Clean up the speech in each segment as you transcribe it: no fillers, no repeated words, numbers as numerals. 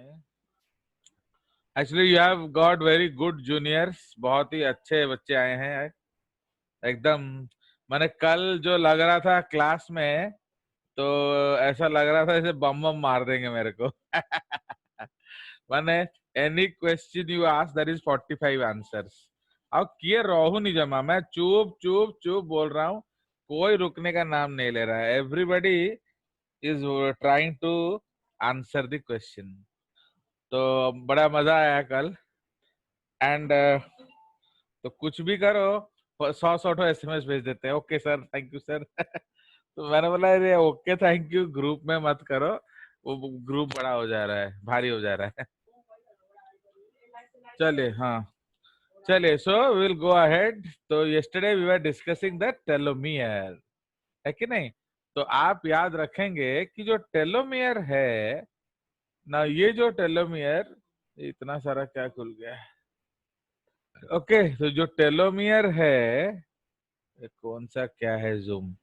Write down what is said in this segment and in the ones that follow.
नहीं, actually you have got very good juniors, बहुत ही अच्छे बच्चे आए हैं एकदम। मैंने कल जो लग रहा था क्लास में, तो ऐसा लग रहा था जैसे बम बम मार देंगे मेरे को। मैंने any question you ask that is 45 answers. अब किए रहू नहीं जमा, मैं चुप चुप चुप बोल रहा हूँ, कोई रुकने का नाम नहीं ले रहा है। Everybody is trying to answer the question. तो बड़ा मजा आया कल। एंड तो कुछ भी करो, 100 SMS भेज देते हैं, okay sir, thank you sir. तो मैंने बोला अरे ओके थैंक यू ग्रुप में मत करो, वो ग्रुप बड़ा हो जा रहा है, भारी हो जा रहा है। चलिए, हाँ चलिए, सो विल गो अहेड। तो yesterday we were discussing the telomere, है कि नहीं? तो आप याद रखेंगे कि जो टेलोमियर है ना, ये जो टेलोमियर, इतना सारा क्या खुल गया है। ओके, तो जो टेलोमियर है, कौन सा क्या है, जूम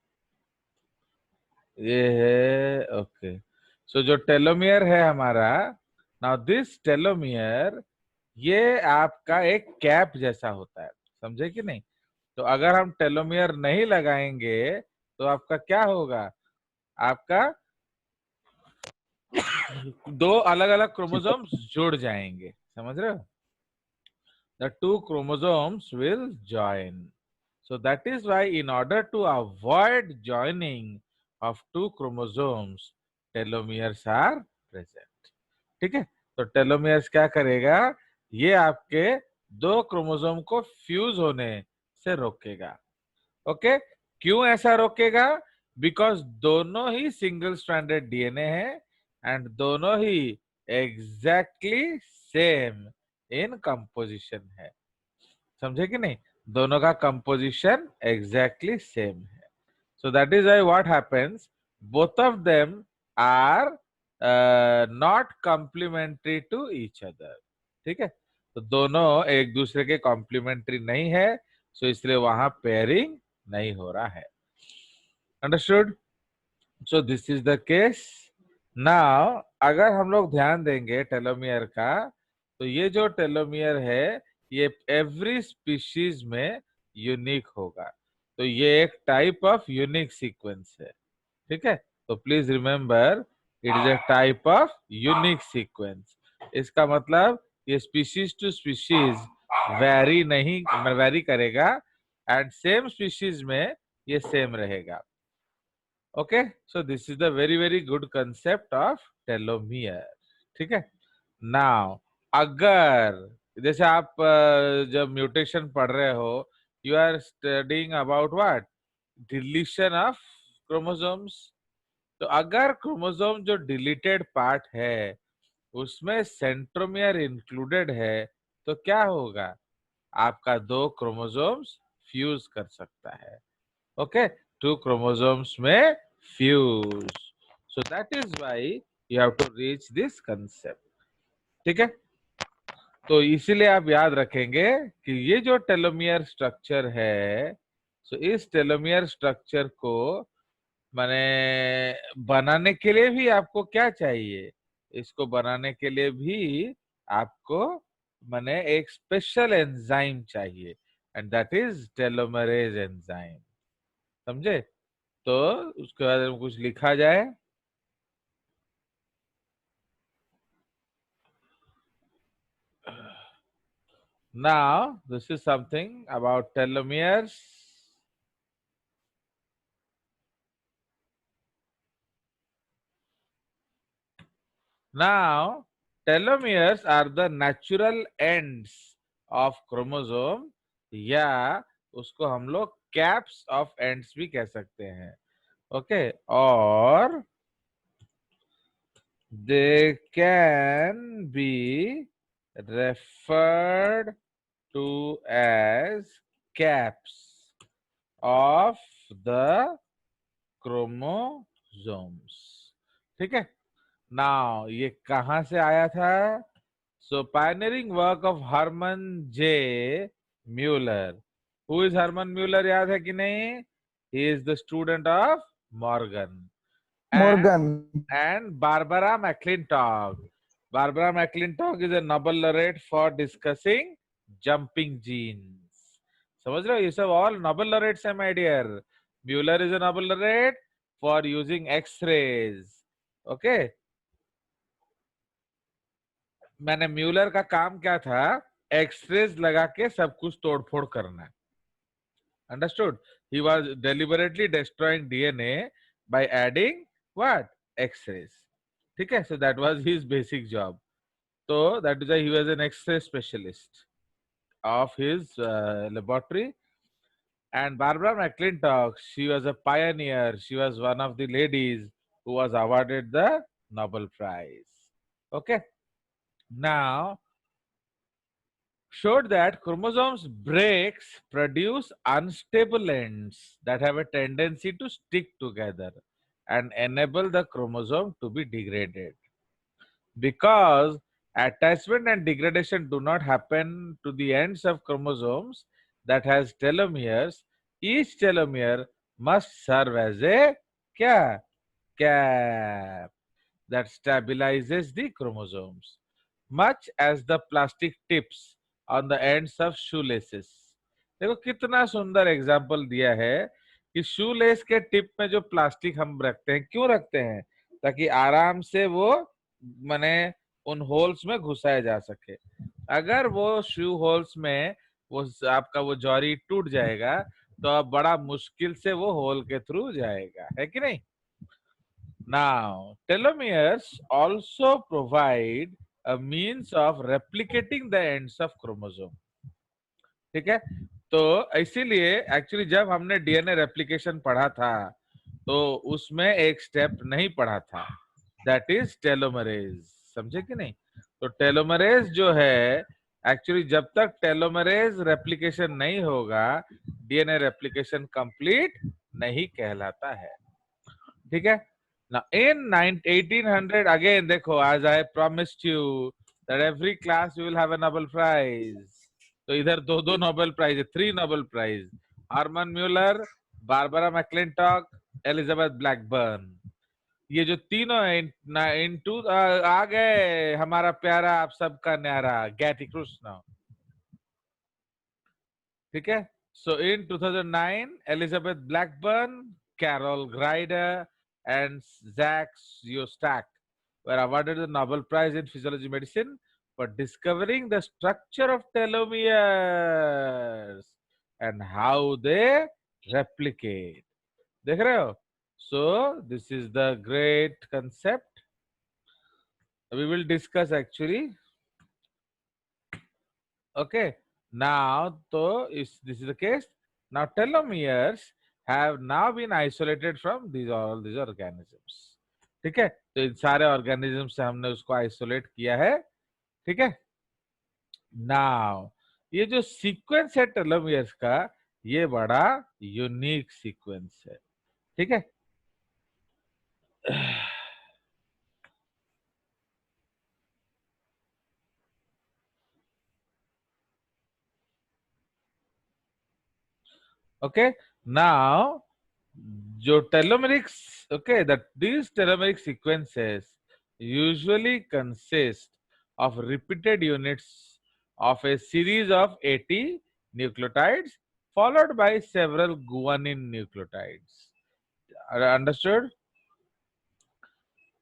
ये है, ओके। सो जो टेलोमियर है हमारा, नाउ दिस टेलोमियर, ये आपका एक कैप जैसा होता है, समझे कि नहीं? तो अगर हम टेलोमियर नहीं लगाएंगे तो आपका क्या होगा, आपका दो अलग अलग क्रोमोसोम्स जुड़ जाएंगे, समझ रहे हो? The two chromosomes will join. So that is why in order to avoid joining of two chromosomes, telomeres are present. ठीक है? तो टेलोमियर्स क्या करेगा, ये आपके दो क्रोमोसोम को फ्यूज होने से रोकेगा। ओके, क्यों ऐसा रोकेगा? बिकॉज दोनों ही सिंगल स्ट्रैंडेड डीएनए है एंड दोनों ही एग्जैक्टली सेम इन कंपोजिशन है, समझे कि नहीं? दोनों का कंपोजिशन एग्जैक्टली सेम है। So that is why what happens, both of them are not complementary to each other. ठीक है, तो दोनों एक दूसरे के कॉम्प्लीमेंट्री नहीं है, सो इसलिए वहां पेयरिंग नहीं हो रहा है। Understood? So this is the case. Now अगर हम लोग ध्यान देंगे टेलोमियर का, तो ये जो टेलोमियर है ये एवरी स्पीशीज में यूनिक होगा। तो ये एक टाइप ऑफ यूनिक सीक्वेंस है, ठीक है? तो please remember, it is a type of unique sequence. इसका मतलब ये स्पीशीज टू स्पीशीज वेरी नहीं, वेरी करेगा, एंड सेम स्पीशीज में ये सेम रहेगा। Okay, so this is the very very good concept of telomere. ठीक है? नाउ अगर जैसे आप जब म्यूटेशन पढ़ रहे हो, you are studying about what, deletion of chromosomes. तो अगर क्रोमोसोम जो डिलीटेड पार्ट है उसमें सेंट्रोमियर इंक्लूडेड है, तो क्या होगा, आपका दो क्रोमोसोम्स फ्यूज कर सकता है। Okay, two chromosomes may fuse, so that is why you have to reach this concept। ठीक है? तो इसीलिए आप याद रखेंगे कि ये जो टेलोमियर स्ट्रक्चर है, सो इस टेलोमियर स्ट्रक्चर को माने बनाने के लिए भी आपको क्या चाहिए, इसको बनाने के लिए भी आपको माने एक स्पेशल एंजाइम चाहिए, and that is telomerase enzyme. समझे? तो उसके बाद में कुछ लिखा जाए, now this is something about telomeres। Now telomeres are the natural ends of chromosome, या उसको हम लोग कैप्स ऑफ एंड्स भी कह सकते हैं। ओके, और they can be referred to as caps of the chromosomes। ठीक है? नाउ ये कहां से आया था? So pioneering work of Hermann J Muller. Who is Hermann Muller, याद है कि नहीं? He is the student of Morgan Morgan. and Barbara McClintock। Barbara McClintock is a Nobel laureate for discussing jumping genes. समझ रहे हो, ये सब all Nobel laureates हैं my dear. Mueller is a Nobel laureate for using X-rays. Okay. मैंने Muller का काम क्या था, एक्सरेज लगा के सब कुछ तोड़फोड़ करना. Understood? He was deliberately destroying DNA by adding what? X-rays. ठीक है? So that was his basic job. So that is why he was an X-ray specialist of his laboratory. And Barbara McClintock, she was a pioneer. She was one of the ladies who was awarded the Nobel Prize. Okay. Now, showed that chromosomes breaks produce unstable ends that have a tendency to stick together and enable the chromosome to be degraded. Because attachment and degradation do not happen to the ends of chromosomes that has telomeres, each telomere must serve as a kya? Cap that stabilizes the chromosomes, much as the plastic tips on the ends of shoelaces. देखो कितना सुंदर example दिया है कि shoelace के tip में जो plastic हम रखते हैं, क्यों रखते हैं? ताकि आराम से वो माने उन होल्स में घुसाया जा सके. अगर वो शू होल्स में वो आपका वो जॉरी टूट जाएगा तो अब बड़ा मुश्किल से वो होल के थ्रू जाएगा, है कि नहीं? Now, telomeres also provide a means of replicating the ends of chromosome. ठीक है, तो इसीलिए एक्चुअली जब हमने डीएनए रेप्लिकेशन पढ़ा था तो उसमें एक स्टेप नहीं पढ़ा था, दैट इज टेलोमरेज. समझे कि नहीं? तो टेलोमरेज जो है, एक्चुअली जब तक टेलोमरेज रेप्लिकेशन नहीं होगा डीएनए रेप्लिकेशन कंप्लीट नहीं कहलाता है. ठीक है. Now in 1800 again, देखो, as I promised you that every class you will have a Nobel Prize. तो इधर दो दो नोबेल प्राइज है, 3 Nobel prize. Hermann Muller, Barbara McClintock, Elizabeth Blackburn. ये जो तीनों इनटू आ गए हमारा प्यारा आप सबका न्यारा गैटी कृष्ण. ठीक है. So in 2009, Elizabeth Blackburn, Carol Greider, and Zach Shostak were awarded the Nobel Prize in Physiology Medicine for discovering the structure of telomeres and how they replicate. देख रहे हो? So this is the great concept. We will discuss actually. Okay. Now, so this is the case. Now, telomeres have now been isolated from all these organisms. ठीक है, तो इन सारे organism से हमने उसको आइसोलेट किया है. ठीक है. नाउ ये जो सीक्वेंस है टेलोमियर्स का, ये बड़ा यूनिक सीक्वेंस है. ठीक है. Okay. Now, जो telomeric, okay, that these telomeric sequences usually consist of repeated units of a series of 80 nucleotides followed by several guanine nucleotides. Understood?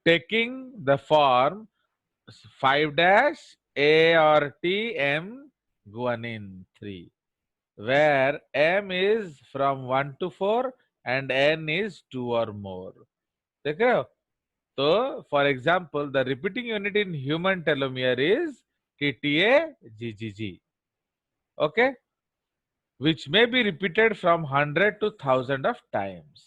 Taking the form 5' A or T M guanine 3, where M is from 1 to 4 and N is 2 or more. देख रहे हो? तो for example, the repeating unit in human telomere is TTA GGG. Okay, which may be repeated from 100 to 1000 of times.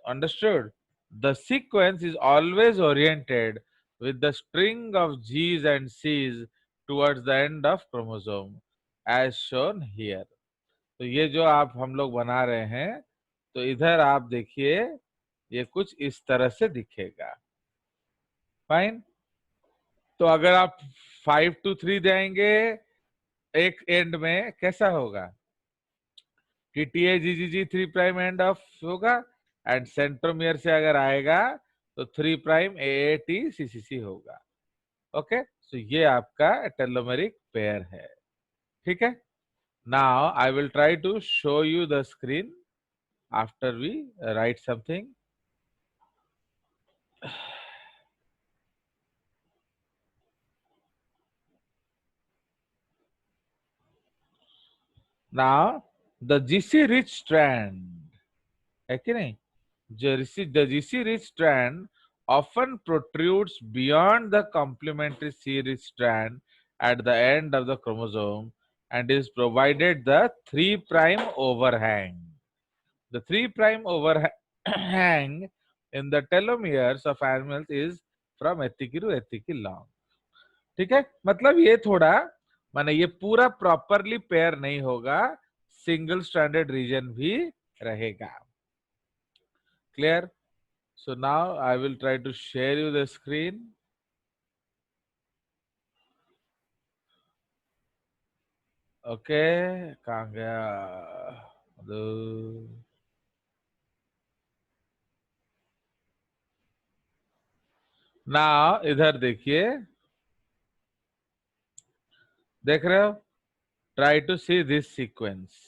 Understood? The sequence is always oriented with the string of G's and C's towards the end of chromosome, as shown here. तो ये जो आप हम लोग बना रहे हैं, तो इधर आप देखिए ये कुछ इस तरह से दिखेगा. फाइन. तो अगर आप 5 to 3 जाएंगे एक एंड में, कैसा होगा? TTA GGG 3 prime end of होगा, एंड सेंट्रोमियर से अगर आएगा तो 3 प्राइम एएटी सीसीसी होगा. ओके, सो ये आपका टेलोमेरिक पेयर है, ठीक है। Now I will try to show you the screen after we write something. Now the GC rich strand, है कि नहीं? The GC rich strand often protrudes beyond the complementary C rich strand at the end of the chromosome and is provided the 3' overhang. The 3' overhang in the telomeres of animals is from ethical to ethical long. ठीक है, मतलब ये थोड़ा माने ये पूरा properly pair नहीं होगा, सिंगल स्ट्रैंडेड रीजन भी रहेगा। Clear? So now I will try to share you the screen. Okay, कहाँ गया? नाउ इधर देखिए, देख रहे हो? Try to see this sequence.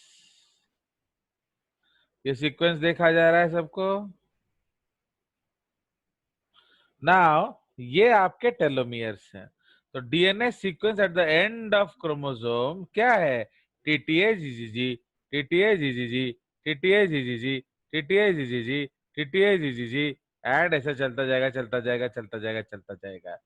ये सीक्वेंस देखा जा रहा है सबको? नाउ ये आपके टेलोमियर्स हैं। तो DNA sequence at the end of chromosome क्या है? TTA GGG, TTA GGG, TTA GGG, TTA GGG, TTA GGG, and ऐसा चलता जाएगा, चलता जाएगा, चलता जाएगा, चलता जाएगा।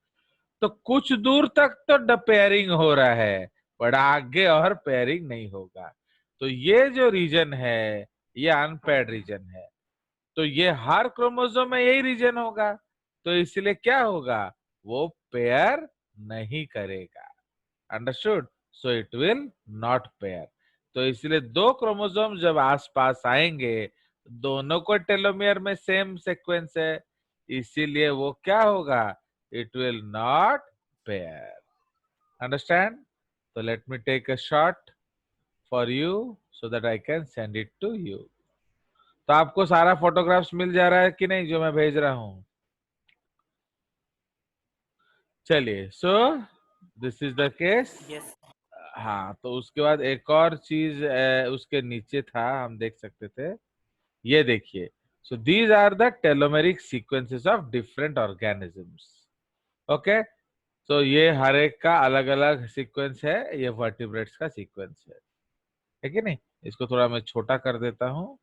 तो कुछ दूर तक तो पेयरिंग हो रहा है, पर आगे और पेयरिंग नहीं होगा। तो ये जो रीजन है, ये अनपेयर्ड रीजन है। तो ये हर क्रोमोसोम में यही रीजन होगा, तो इसलिए क्या होगा? वो पेयर नहीं करेगा। Understood? So it will not pair. तो इसलिए दो क्रोमोसोम जब आसपास आएंगे, दोनों को टेलोमियर में सेम सीक्वेंस है, इसीलिए वो क्या होगा? It will not pair. Understand? तो let me take a shot for you so that I can send it to you. तो आपको सारा फोटोग्राफ्स मिल जा रहा है कि नहीं जो मैं भेज रहा हूं? चलिए, सो this is the case. Yes. हाँ, तो उसके बाद एक और चीज उसके नीचे था, हम देख सकते थे। ये देखिए, so these are the telomeric sequences of different organisms. Okay, तो ये हर एक का अलग अलग सीक्वेंस है, ये वर्टिब्रेट्स का सीक्वेंस है कि नहीं? इसको थोड़ा मैं छोटा कर देता हूं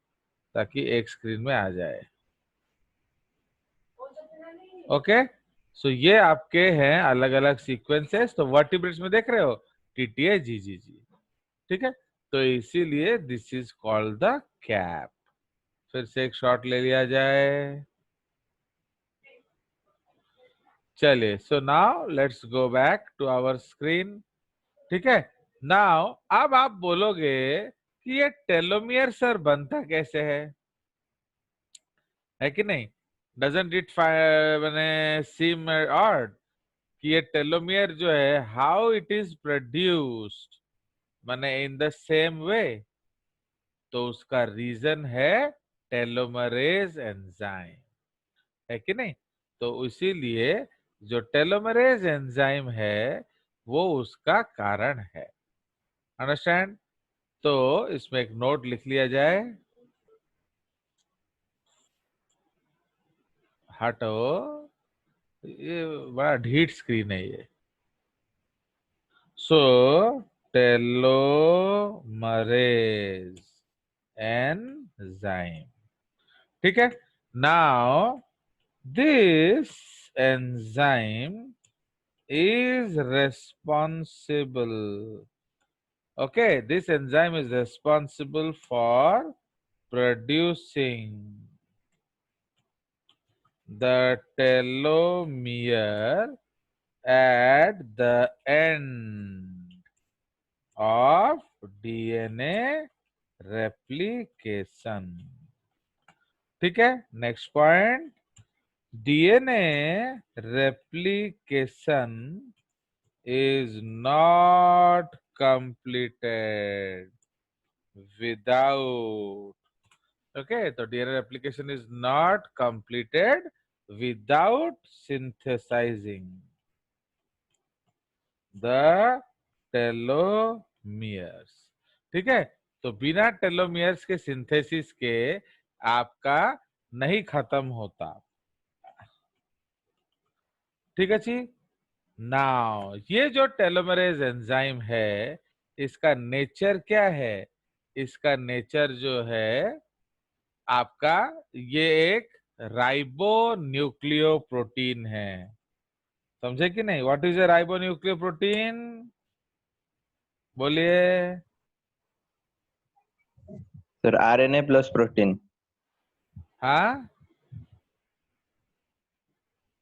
ताकि एक स्क्रीन में आ जाए। ओके, सो ये आपके हैं अलग अलग सीक्वेंसेस। तो वर्टिब्रेट्स में देख रहे हो, टीटीए जीजीजी, ठीक है। तो इसीलिए this is called the cap. फिर से एक शॉट ले लिया जाए। चलिए, so now let's go back to our screen, ठीक है। नाउ अब आप बोलोगे कि ये टेलोमियर सर बनता कैसे है कि नहीं? डजंट इट मैंने सीम ऑड कि ये टेलोमियर जो है, हाउ इट इज प्रोड्यूस्ड माने इन द सेम वे? तो उसका रीजन है टेलोमरेज एंजाइम, है कि नहीं? तो इसीलिए जो टेलोमरेज एंजाइम है वो उसका कारण है। अंडरस्टैंड? तो इसमें एक नोट लिख लिया जाए। हटो, ये बड़ा ढीठ स्क्रीन है ये। सो टेलोमरेज एंजाइम, ठीक है। Now this enzyme is responsible. Okay, this enzyme is responsible for producing the telomere at the end of DNA replication. ठीक है, next point, DNA replication is not completed without, okay, so DNA replication is not completed without synthesizing, the telomeres. ठीक है, तो बिना telomeres के synthesis के आपका नहीं खत्म होता। ठीक है जी। नाउ ये जो टेलोमेरेज एंजाइम है, इसका नेचर क्या है? इसका नेचर जो है आपका, ये एक राइबो न्यूक्लियोप्रोटीन है। समझे कि नहीं? What is a ribo nucleoprotein? बोलिए। Sir RNA plus protein. हाँ,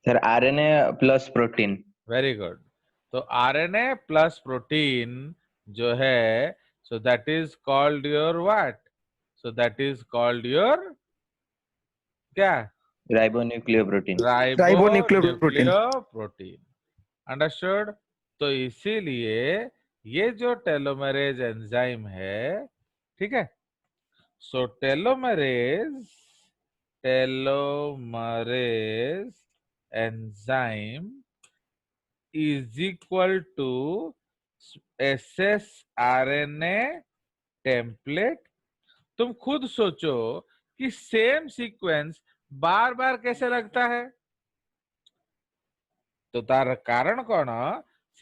sir RNA plus protein. Very good. तो आरएनए प्लस प्रोटीन जो है, so that is called your what? So that is called your क्या? Ribonucleoprotein. Ribo ribonucleoprotein. Nucleoprotein. Understood? तो इसीलिए ये जो टेलोमेरेज एंजाइम है, ठीक है, so telomerase enzyme is equal to ssRNA template. तुम खुद सोचो कि सेम सीक्वेंस बार बार कैसे लगता है? तो तार कारण कौन?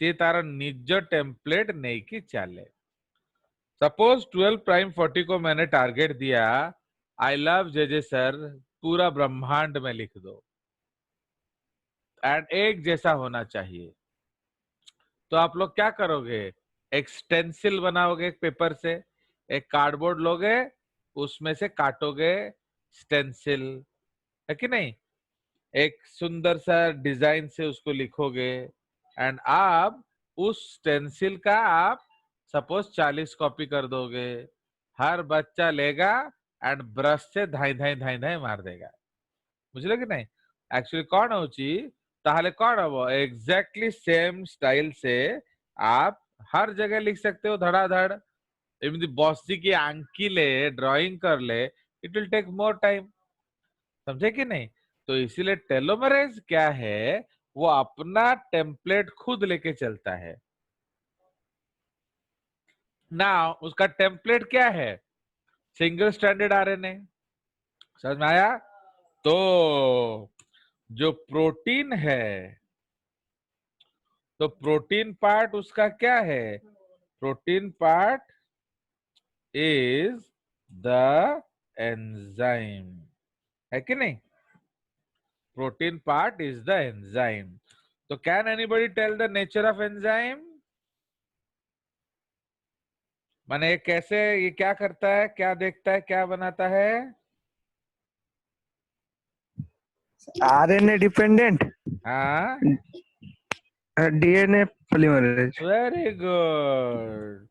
सी तार निज टेम्पलेट नहीं कि चले। सपोज 12 प्राइम 40 को मैंने टारगेट दिया, आई लव जे सर पूरा ब्रह्मांड में लिख दो एंड एक जैसा होना चाहिए। तो आप लोग क्या करोगे? एक स्टेंसिल बनाओगे एक पेपर से, एक कार्डबोर्ड लोगे, उसमें से काटोगे स्टेंसिल, है कि नहीं? एक सुंदर सा डिजाइन से उसको लिखोगे एंड आप उस स्टेंसिल का आप सपोज 40 कॉपी कर दोगे। हर बच्चा लेगा एंड ब्रश से धाई धाई धाई धाई मार देगा। बुझले कि नहीं? एक्चुअली कौन होची, ताहले कौन हबो एग्जैक्टली सेम स्टाइल से आप हर जगह लिख सकते हो धड़ाधड़। एमती बसी की आंकिले ड्राइंग कर ले, it will take more time. समझे कि नहीं? तो इसीलिए टेलोमेरेज क्या है, वो अपना टेम्पलेट खुद लेके चलता है ना। उसका टेम्पलेट क्या है? Single standard RNA. समझ में आया? तो जो प्रोटीन है, तो प्रोटीन पार्ट उसका क्या है? Protein part is the enzyme, है कि नहीं? Protein part is the enzyme. तो can anybody tell the nature of enzyme? माने ये कैसे, ये क्या करता है, क्या देखता है, क्या बनाता है? आरएनए डिपेंडेंट, हाँ, DNA polymerase. Very good.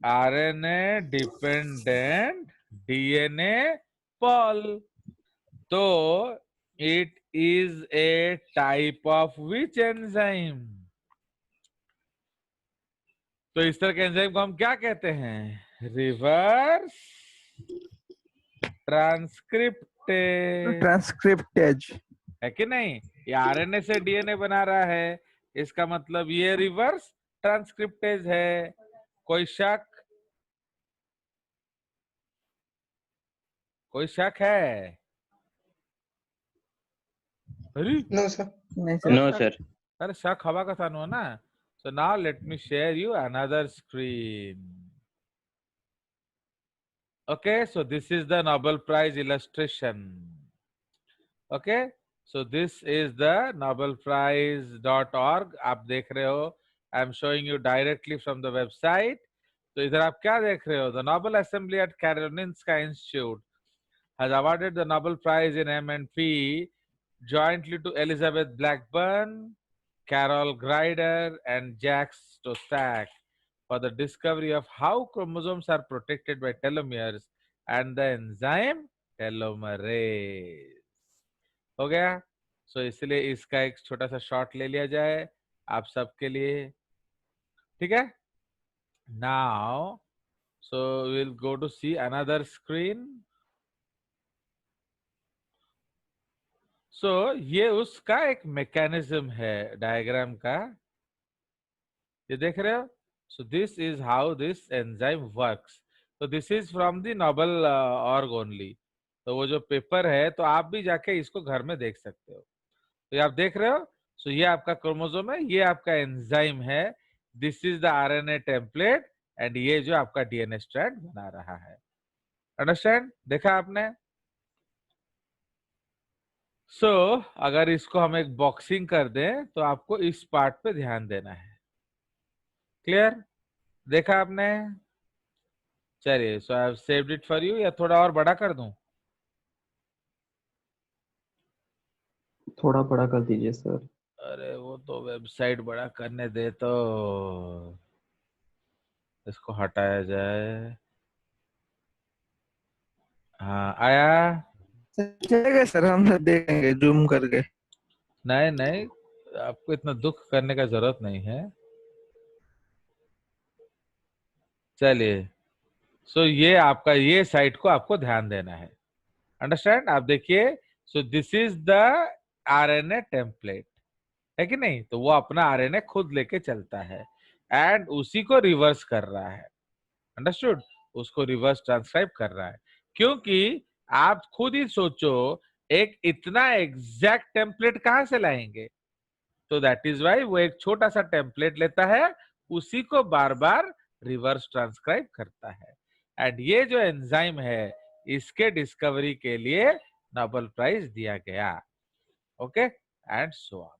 RNA dependent DNA pol. तो it is a type of which enzyme? तो इस तरह के एंजाइम को हम क्या कहते हैं? Reverse transcriptase, transcriptase. है कि नहीं? ये आरएनए से डीएनए बना रहा है, इसका मतलब ये रिवर्स ट्रांसक्रिप्टेज है। कोई शक? कोई शक है? अरे नो सर। नहीं अरे नो शक, सर। अरे शक हवा का था ना। So now let me share you another screen. Okay, so this is the Nobel Prize illustration. Okay, so this is the nobelprize.org. आप देख रहे हो, I am showing you directly from the website. तो इधर आप क्या देख रहे हो? The Nobel Assembly at Karolinska Institute has awarded the Nobel Prize in M&P jointly to Elizabeth Blackburn, Carol Greider, and Jacques Stostak for the discovery of how chromosomes are protected by telomeres and the enzyme telomerase. हो गया? सो इसलिए इसका एक छोटा सा shot ले लिया जाए आप सबके लिए, ठीक है? Now so will go to see another screen. So ये उसका एक मैकेनिज्म है डायग्राम का। ये देख रहे हो? So this is how this enzyme works. तो this is from the Nobel org only. तो वो जो पेपर है, तो आप भी जाके इसको घर में देख सकते हो. तो ये आप देख रहे हो. सो ये आपका क्रोमोसोम है, ये आपका एंजाइम है. This is the RNA template and ये जो आपका डीएनए स्ट्रैंड बना रहा है. अंडरस्टैंड? देखा आपने? सो अगर इसको हम एक बॉक्सिंग कर दें तो आपको इस पार्ट पे ध्यान देना है. क्लियर? देखा आपने? चलिए, so I have saved it for you. या थोड़ा और बड़ा कर दूं? थोड़ा बड़ा कर दीजिए सर. अरे वो तो वेबसाइट बड़ा करने दे, तो इसको हटाया जाए. हाँ, आया? चलेगा सर, हम देखेंगे जूम करके. नहीं नहीं, आपको इतना दुख करने का जरूरत नहीं है. चलिए, सो ये आपका, ये साइट को आपको ध्यान देना है. अंडरस्टैंड? आप देखिए. सो this is the RNA template, है कि नहीं? तो वो अपना आरएनए खुद लेके चलता है एंड उसी को रिवर्स कर रहा है. अंडरस्टूड? उसको रिवर्स ट्रांसक्राइब कर रहा है. क्योंकि आप खुद ही सोचो, एक इतना एग्जैक्ट टेम्पलेट कहां से लाएंगे? तो दैट इज वाई वो एक छोटा सा टेम्पलेट लेता है, उसी को बार बार रिवर्स ट्रांसक्राइब करता है. एंड ये जो एंजाइम है, इसके डिस्कवरी के लिए नोबेल प्राइज दिया गया. Okay, and so on.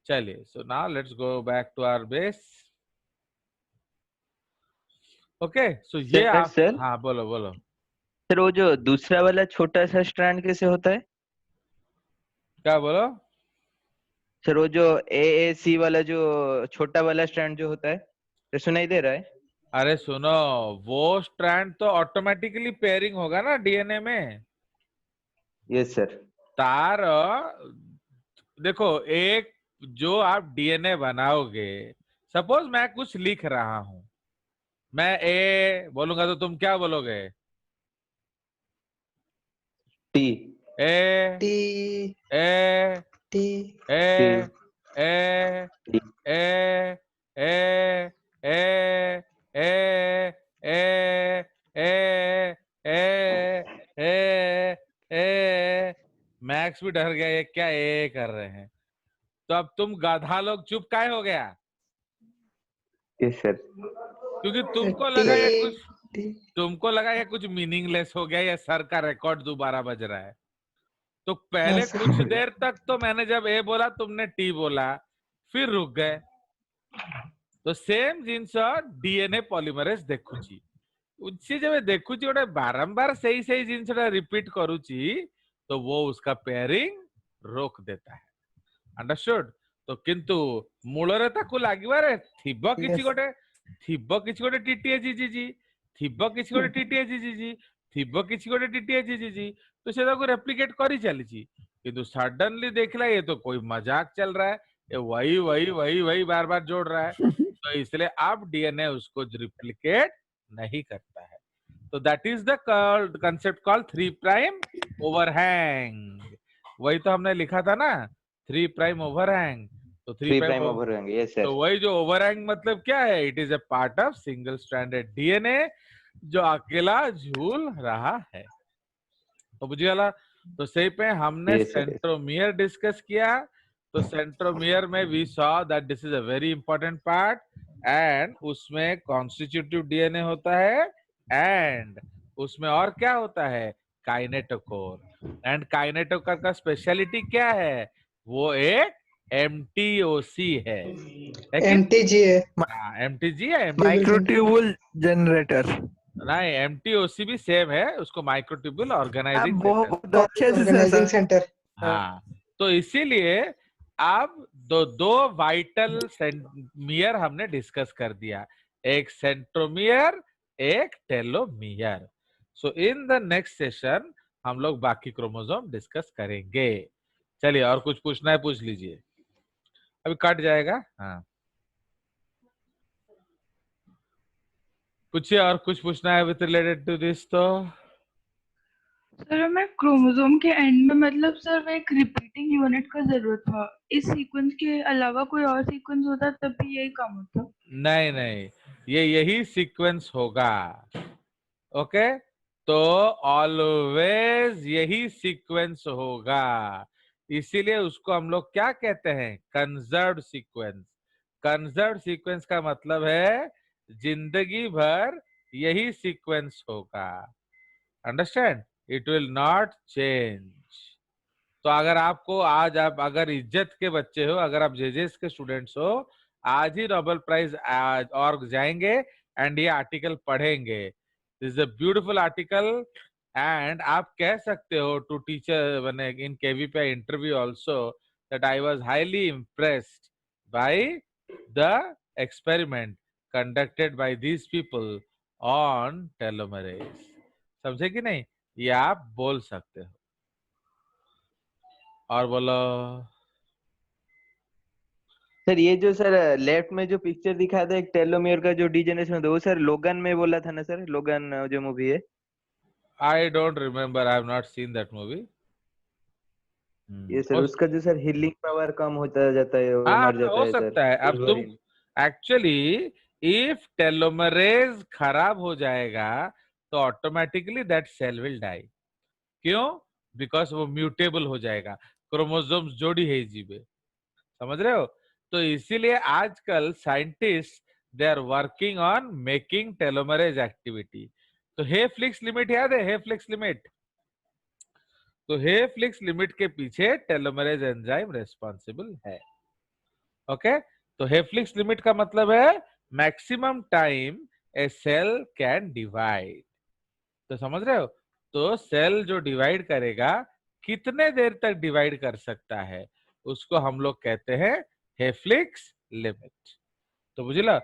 चलिए, so now let's go back to our base. Okay, so ये आप, सर हाँ बोलो बोलो. सर वो जो दूसरा वाला छोटा सा स्ट्रैंड कैसे होता है? क्या बोलो? सर वो जो AAC वाला जो छोटा वाला स्ट्रैंड जो होता है, तो सुनाई दे रहा है? अरे सुनो, वो स्ट्रैंड तो ऑटोमेटिकली पेयरिंग होगा ना डीएनए में. Yes sir. तार देखो, एक जो आप डीएनए बनाओगे, सपोज मैं कुछ लिख रहा हूं, मैं ए बोलूंगा तो तुम क्या बोलोगे? T. A T A T A A A A A A A A A A A. Max भी डर गया, ये क्या ए कर रहे हैं. तो अब तुम गाधा लोग चुप काहे हो गया? Yes sir. क्योंकि तुमको लगा ये कुछ मीनिंगलेस हो गया, या सर का रिकॉर्ड दोबारा बज रहा है. तो पहले कुछ देर तक तो मैंने जब ए बोला तुमने टी बोला, फिर रुक गए. तो सेम जिनस डीएनए पॉलीमरेज देखुची, उसी जब देखुची गोटे बारंबार सही सही जिनसटा रिपीट करूची, तो वो उसका पेयरिंग रोक देता है. अंडरस्टूड? तो किंतु मूलरे ताकू लागिबारे थिबो किछि गोटे टीटीए जीजी, थिबो किछि गोटे टीटीए जीजी, थिबो किछि गोटे टीटीए जीजी. तो से ताकू रेप्लिकेट करी चलीची. किंतु सडनली देखला ये तो कोई मजाक चल रहा है, ये वही वही वही वही बार बार जोड़ रहा है. तो इसलिए अब डीएनए उसको रिप्लिकेट नहीं करता है. तो that is the concept called 3 prime overhang. वही तो हमने लिखा था ना, 3 प्राइम ओवरहैंग. तो 3 प्राइम ओवरहैंग. Yes sir. तो वही जो ओवरहैंग मतलब क्या है? It is a part of single stranded DNA जो अकेला झूल रहा है. तो बुझिएगा? तो सही पे हमने Yes, sir. सेंट्रोमियर डिस्कस किया. तो सेंट्रोमियर में we saw that this is a very important part, and उसमें कॉन्स्टिट्यूटिव डीएनए होता है, एंड उसमें और क्या होता है? काइनेटोकोर. एंड काइनेटोकोर का स्पेशलिटी क्या है? वो एक एमटीओसी है. एमटीजी है. एमटीजी है. Microtubule generator. नहीं, एमटीओसी भी सेम है, उसको माइक्रोट्यूबुल ऑर्गेनाइजिंग बहुत अच्छे से ऑर्गेनाइजिंग सर. सेंटर. हाँ. तो इसीलिए अब दो वाइटल सेंट्रोमियर हमने डिस्कस कर दिया, एक सेंट्रोमियर, एक telomere. So in the next session हम लोग बाकी क्रोमोसोम डिस्कस करेंगे. चलिए, और कुछ पूछना है पूछ लीजिए, अभी कट जाएगा. हाँ, पूछिए, और कुछ पूछना है विथ रिलेटेड टू दिस? तो सर हमें क्रोमोसोम के एंड में मतलब सर एक रिपीटिंग यूनिट का जरूरत था। इस सीक्वेंस के अलावा कोई और सीक्वेंस होता तब भी यही काम होता। नहीं नहीं, ये यही सीक्वेंस होगा। ओके, तो ऑलवेज यही सीक्वेंस होगा, इसीलिए उसको हम लोग क्या कहते हैं, कंजर्व्ड सीक्वेंस। कंजर्व्ड सीक्वेंस का मतलब है जिंदगी भर यही सीक्वेंस होगा। Understand, it will not change. तो अगर आपको आज, आप अगर इज्जत के बच्चे हो, अगर आप जेजेस के स्टूडेंट्स हो, आज ही नोबेल प्राइज ऑर्ग जाएंगे एंड ये आर्टिकल पढ़ेंगे। This is a beautiful article and आप कह सकते हो टू टीचर बने in KVP interview also that I was highly impressed by the experiment conducted by these people on telomerase. समझे कि नहीं, ये आप बोल सकते हो। और बोलो। सर ये जो सर लेफ्ट में जो पिक्चर दिखा था एक टेलोमेयर का जो डिजेनरेशन होता है, वो सर लोगन में बोला था ना सर, लोगन जो मूवी है। I don't remember. I have not seen that movie. ये सर उसका जो सर हीलिंग पावर कम होता जाता है, वो हाँ, मर जाता हो है सर सकता है। अब तुम वुल्वरीन। एक्चुअली इफ टेलोमरेज खराब हो जाएगा तो automatically that cell will die. क्यों? बिकॉज वो म्यूटेबल हो जाएगा, क्रोमोसोम्स जोड़ी है जीवे। समझ रहे हो? तो इसीलिए आजकल scientist they are working on making telomerase activity. तो हेफ्लिक्स लिमिट याद है? हेफ्लिक्स लिमिट, तो हेफ्लिक्स लिमिट के पीछे टेलोमरेज एंजाइम रेस्पॉन्सिबल है। ओके, तो हेफ्लिक्स लिमिट का मतलब है maximum time a cell can divide. तो समझ रहे हो? तो सेल जो डिवाइड करेगा कितने देर तक डिवाइड कर सकता है, उसको हम लोग कहते हैं हेफ्लिक्स लिमिट। तो बुझला,